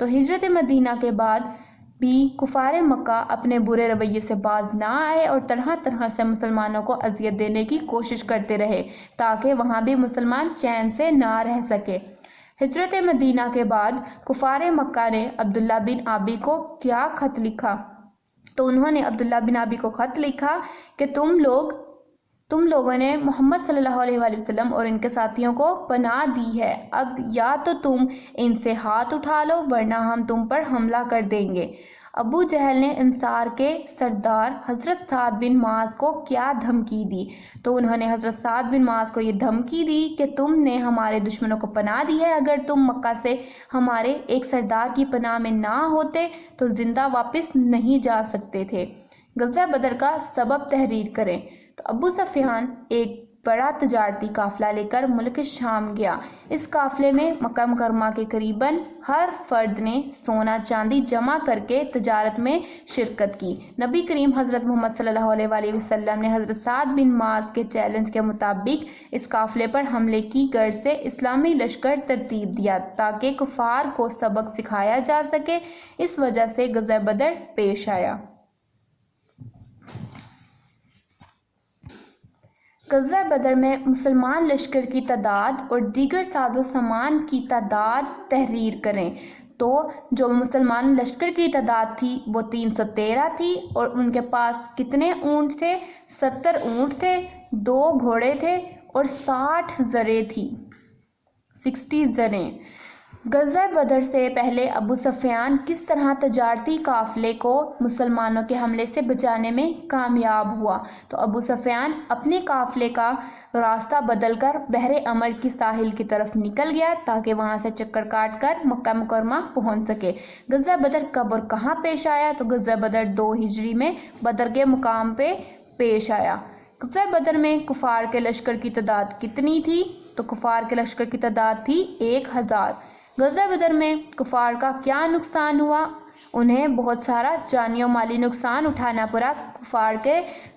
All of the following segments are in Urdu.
تو ہجرت مدینہ کے بعد بھی کفار مکہ اپنے برے رویے سے باز نہ آئے اور طرح طرح سے مسلمانوں کو اذیت دینے کی کوشش کرتے رہے تاکہ وہاں بھی مسلمان چین سے نہ رہ سکے۔ ہجرت مدینہ کے بعد کفار مکہ نے عبداللہ بن ابی کو کیا خط لکھا؟ تو انہوں نے عبداللہ بن ابی کو خط لکھا کہ تم لوگوں نے محمد صلی اللہ علیہ وآلہ وسلم اور ان کے ساتھیوں کو پناہ دی ہے، اب یا تو تم ان سے ہاتھ اٹھا لو ورنہ ہم تم پر حملہ کر دیں گے۔ ابو جہل نے انصار کے سردار حضرت سعد بن معاذ کو کیا دھمکی دی؟ تو انہوں نے حضرت سعد بن معاذ کو یہ دھمکی دی کہ تم نے ہمارے دشمنوں کو پناہ دی ہے، اگر تم مکہ سے ہمارے ایک سردار کی پناہ میں نہ ہوتے تو زندہ واپس نہیں جا سکتے تھے۔ غزوہ بدر کا سبب تحریر کریں۔ تو ابو سفیان ایک بڑا تجارتی قافلہ لے کر ملک شام گیا۔ اس قافلے میں مکہ مکرمہ کے قریباً ہر فرد نے سونا چاندی جمع کر کے تجارت میں شرکت کی۔ نبی کریم حضرت محمد صلی اللہ علیہ وآلہ وسلم نے حضرت سعد بن معاذ کے چیلنج کے مطابق اس قافلے پر حملے کی غرض سے اسلامی لشکر ترتیب دیا تاکہ کفار کو سبق سکھایا جا سکے۔ اس وجہ سے غزوہ بدر پیش آیا۔ غزوہ بدر میں مسلمان لشکر کی تعداد اور دیگر ساز و سامان کی تعداد تحریر کریں۔ تو جو مسلمان لشکر کی تعداد تھی وہ 313 تھی اور ان کے پاس کتنے اونٹ تھے؟ 70 اونٹ تھے، 2 گھوڑے تھے اور 60 زریں تھی، 60 زریں۔ غزوہ بدر سے پہلے ابو سفیان کس طرح تجارتی قافلے کو مسلمانوں کے حملے سے بچانے میں کامیاب ہوا؟ تو ابو سفیان اپنے قافلے کا راستہ بدل کر بحر احمر کی ساحل کی طرف نکل گیا تاکہ وہاں سے چکر کاٹ کر مکہ مکرمہ پہنچ سکے۔ غزوہ بدر کب اور کہاں پیش آیا؟ تو غزوہ بدر 2 ہجری میں بدر کے مقام پہ پیش آیا۔ غزوہ بدر میں کفار کے لشکر کی تعداد کتنی تھی؟ تو کفار کے لشکر کی تعداد تھی 1000۔ غزوہ بدر میں کفار کا کیا نقصان ہوا؟ انہیں بہت سارا جانی و مالی نقصان اٹھانا پڑا۔ کفار کے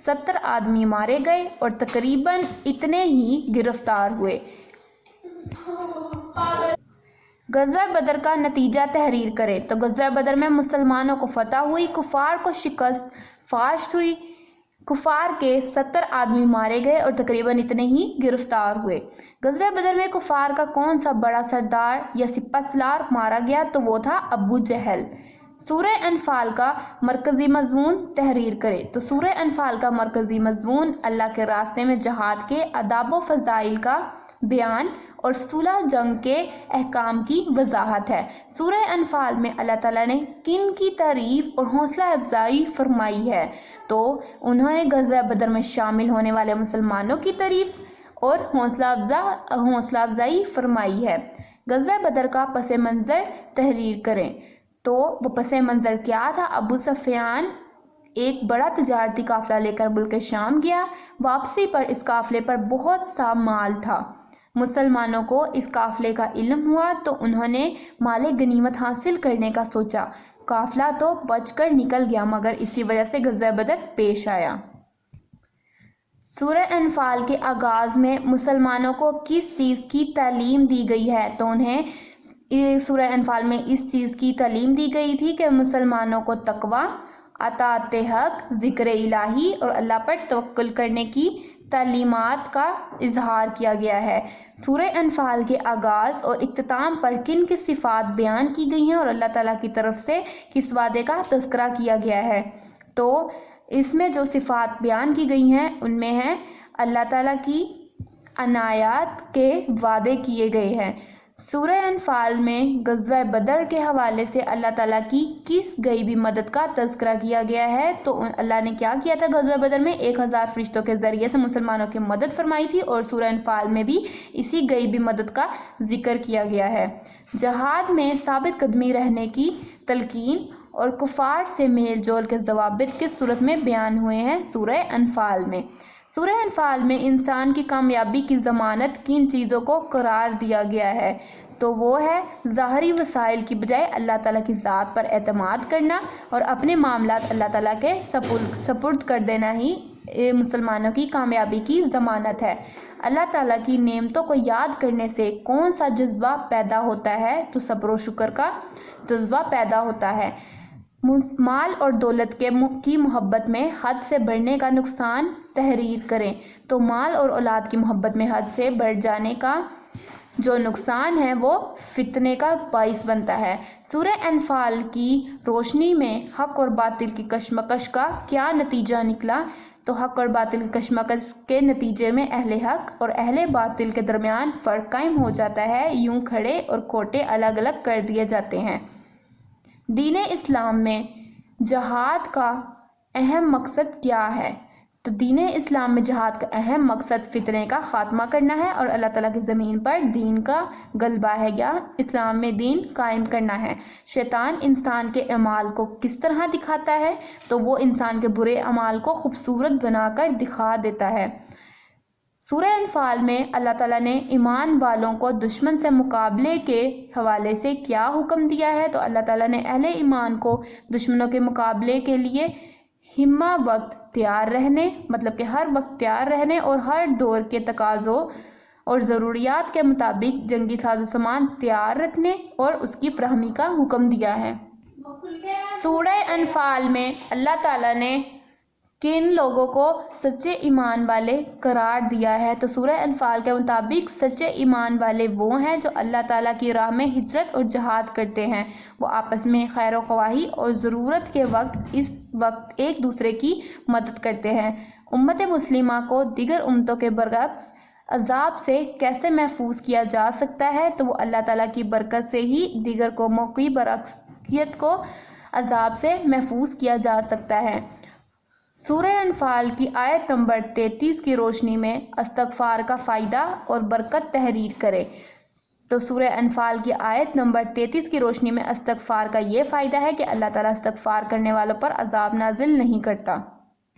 70 آدمی مارے گئے اور تقریباً اتنے ہی گرفتار ہوئے۔ غزوہ بدر کا نتیجہ تحریر کرے۔ تو غزوہ بدر میں مسلمانوں کو فتح ہوئی، کفار کو شکست فاشت ہوئی، کفار کے 70 آدمی مارے گئے اور تقریباً اتنے ہی گرفتار ہوئے۔ غزوہ بدر میں کفار کا کون سا بڑا سردار یا سپہ سالار مارا گیا؟ تو وہ تھا ابو جہل۔ سورہ انفال کا مرکزی مضمون تحریر کرے۔ تو سورہ انفال کا مرکزی مضمون اللہ کے راستے میں جہاد کے آداب و فضائل کا بیان اور صلح جنگ کے احکام کی وضاحت ہے۔ سورہ انفال میں اللہ تعالیٰ نے کن کی تعریف اور حوصلہ افزائی فرمائی ہے؟ تو انہوں نے غزوہ بدر میں شامل ہونے والے مسلمانوں کی تعریف اور حوصلہ افزائی فرمائی ہے۔ غزوہ بدر کا پس منظر تحریر کریں۔ تو وہ پس منظر کیا تھا؟ ابو سفیان ایک بڑا تجارتی قافلہ لے کر ملک شام گیا۔ واپسی پر اس قافلے پر بہت سا مال تھا۔ مسلمانوں کو اس قافلے کا علم ہوا تو انہوں نے مال غنیمت حاصل کرنے کا سوچا۔ قافلہ تو بچ کر نکل گیا مگر اسی وجہ سے غزوہ بدر پیش آیا۔ سورہ انفال کے آغاز میں مسلمانوں کو کس چیز کی تعلیم دی گئی ہے؟ تو انہیں سورہ انفال میں اس چیز کی تعلیم دی گئی تھی کہ مسلمانوں کو تقوی، اطاعت حق، ذکر الہی اور اللہ پر توکل کرنے کی تعلیمات کا اظہار کیا گیا ہے۔ سورہ انفال کے آغاز اور اختتام پر کن کی صفات بیان کی گئی ہیں اور اللہ تعالیٰ کی طرف سے کس وعدے کا تذکرہ کیا گیا ہے؟ تو اس میں جو صفات بیان کی گئی ہیں ان میں ہے اللہ تعالیٰ کی عنایات کے وعدے کیے گئے ہیں۔ سورہ انفال میں غزوہ بدر کے حوالے سے اللہ تعالیٰ کی کس غیبی مدد کا تذکرہ کیا گیا ہے؟ تو اللہ نے کیا کیا تھا؟ غزوہ بدر میں 1000 فرشتوں کے ذریعے سے مسلمانوں کی مدد فرمائی تھی اور سورہ انفال میں بھی اسی غیبی مدد کا ذکر کیا گیا ہے۔ جہاد میں ثابت قدمی رہنے کی تلقین اور کفار سے میل جول کے ضوابط کس صورت میں بیان ہوئے ہیں؟ سورہ انفال میں۔ سورہ انفال میں انسان کی کامیابی کی ضمانت کن چیزوں کو قرار دیا گیا ہے؟ تو وہ ہے ظاہری وسائل کی بجائے اللہ تعالیٰ کی ذات پر اعتماد کرنا اور اپنے معاملات اللہ تعالیٰ کے سپرد کر دینا ہی مسلمانوں کی کامیابی کی ضمانت ہے۔ اللہ تعالیٰ کی نعمتوں کو یاد کرنے سے کون سا جذبہ پیدا ہوتا ہے؟ تو صبر و شکر کا۔ جذبہ پیدا ہوتا ہے۔ مال اور دولت کی محبت میں حد سے بڑھنے کا نقصان تحریر کریں۔ تو مال اور اولاد کی محبت میں حد سے بڑھ جانے کا جو نقصان ہے وہ فتنے کا باعث بنتا ہے۔ سورہ انفال کی روشنی میں حق اور باطل کی کشمکش کا کیا نتیجہ نکلا؟ تو حق اور باطل کی کشمکش کے نتیجے میں اہل حق اور اہل باطل کے درمیان فرق قائم ہو جاتا ہے، یوں کھڑے اور کھوٹے الگ الگ کر دیے جاتے ہیں۔ دین اسلام میں جہاد کا اہم مقصد کیا ہے؟ تو دین اسلام میں جہاد کا اہم مقصد فتنے کا خاتمہ کرنا ہے اور اللہ تعالیٰ کی زمین پر دین کا غلبہ ہے یا اسلام میں دین قائم کرنا ہے۔ شیطان انسان کے اعمال کو کس طرح دکھاتا ہے؟ تو وہ انسان کے برے اعمال کو خوبصورت بنا کر دکھا دیتا ہے۔ سورہ انفال میں اللہ تعالیٰ نے ایمان والوں کو دشمن سے مقابلے کے حوالے سے کیا حکم دیا ہے؟ تو اللہ تعالیٰ نے اہل ایمان کو دشمنوں کے مقابلے کے لیے ہمہ وقت تیار رہنے، مطلب کہ ہر وقت تیار رہنے اور ہر دور کے تقاضوں اور ضروریات کے مطابق جنگی ساز و سامان تیار رکھنے اور اس کی فراہمی کا حکم دیا ہے۔ سورہ انفال میں اللہ تعالیٰ نے کن لوگوں کو سچے ایمان والے قرار دیا ہے؟ تو سورہ انفال کے مطابق سچے ایمان والے وہ ہیں جو اللہ تعالیٰ کی راہ میں ہجرت اور جہاد کرتے ہیں، وہ آپس میں خیر و خواہی اور ضرورت کے وقت ایک دوسرے کی مدد کرتے ہیں۔ امت مسلمہ کو دیگر امتوں کے برعکس عذاب سے کیسے محفوظ کیا جا سکتا ہے؟ تو وہ اللہ تعالیٰ کی برکت سے ہی دیگر قوموں کی برعکسیت کو عذاب سے محفوظ کیا جا سکتا ہے۔ سورہ انفال کی آیت نمبر 33 کی روشنی میں استغفار کا فائدہ اور برکت تحریر کرے۔ تو سورہ انفال کی آیت نمبر 33 کی روشنی میں استغفار کا یہ فائدہ ہے کہ اللہ تعالیٰ استغفار کرنے والوں پر عذاب نازل نہیں کرتا۔